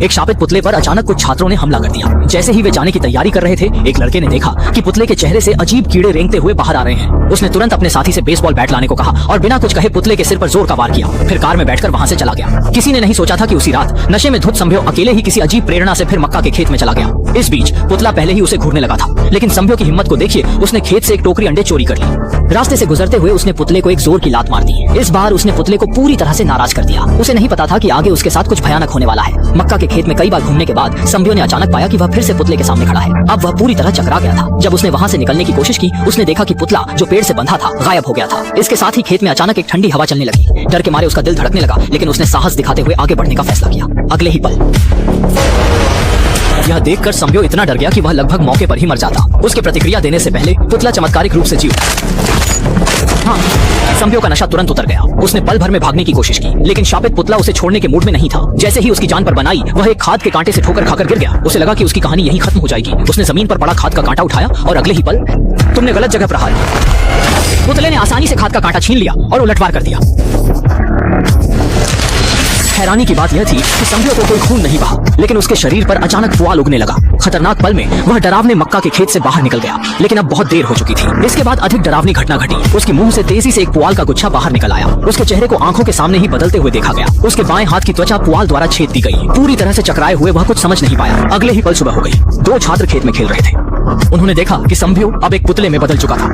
एक शापित पुतले पर अचानक कुछ छात्रों ने हमला कर दिया। जैसे ही वे जाने की तैयारी कर रहे थे, एक लड़के ने देखा कि पुतले के चेहरे से अजीब कीड़े रेंगते हुए बाहर आ रहे हैं। उसने तुरंत अपने साथी से बेसबॉल बैट लाने को कहा और बिना कुछ कहे पुतले के सिर पर जोर का वार किया। फिर कार में बैठकर वहां से चला गया। किसी ने नहीं सोचा था कि उसी रात नशे में धुत संभ्यो अकेले ही किसी अजीब प्रेरणा से फिर मक्का के खेत में चला गया। इस बीच पुतला पहले ही उसे घूरने लगा था, लेकिन संभ्यो की हिम्मत को देखिए, उसने खेत से एक टोकरी अंडे चोरी कर ली। रास्ते से गुजरते हुए उसने पुतले को एक जोर की लात मार दी। इस बार उसने पुतले को पूरी तरह से नाराज कर दिया। उसे नहीं पता था कि आगे उसके साथ कुछ भयानक होने वाला है। मक्का के खेत में कई बार घूमने के बाद संभ्यो ने अचानक पाया कि वह फिर से पुतले के सामने खड़ा है। अब वह पूरी तरह चकरा गया था। जब उसने वहां से निकलने की कोशिश की, उसने देखा कि पुतला जो पेड़ से बंधा था गायब हो गया था। इसके साथ ही खेत में अचानक एक ठंडी हवा चलने लगी। डर के मारे उसका दिल धड़कने लगा, लेकिन उसने साहस दिखाते हुए आगे बढ़ने का फैसला किया। अगले ही पल यह देखकर संभ्यो इतना डर गया कि वह लगभग मौके पर ही मर जाता। उसके प्रतिक्रिया देने से पहले पुतला चमत्कारिक रूप से जी उठा। हाँ, संभ्यो का नशा तुरंत उतर गया। उसने पल भर में भागने की कोशिश की, लेकिन शापित पुतला उसे छोड़ने के मूड में नहीं था। जैसे ही उसकी जान पर बनाई, वह एक खाद के कांटे से ठोकर खाकर गिर गया। उसे लगा कि उसकी कहानी यहीं खत्म हो जाएगी। उसने जमीन पर पड़ा खाद का कांटा उठाया और अगले ही पल तुमने गलत जगह प्रहार किया। पुतले ने आसानी से खाद का कांटा छीन लिया और उलटवार कर दिया। हैरानी की बात यह थी कि संभ्यो को कोई खून नहीं बहा, लेकिन उसके शरीर पर अचानक पुआल उगने लगा। खतरनाक पल में वह डरावने मक्का के खेत से बाहर निकल गया, लेकिन अब बहुत देर हो चुकी थी। इसके बाद अधिक डरावनी घटना घटी। उसके मुंह से तेजी से एक पुआल का गुच्छा बाहर निकल आया। उसके चेहरे को आंखों के सामने ही बदलते हुए देखा गया। उसके बाएं हाथ की त्वचा पुआल द्वारा छेद दी गई। पूरी तरह से चकराए हुए वह कुछ समझ नहीं पाया। अगले ही पल सुबह हो गई। दो छात्र खेत में खेल रहे थे। उन्होंने देखा कि संभ्यो अब एक पुतले में बदल चुका था।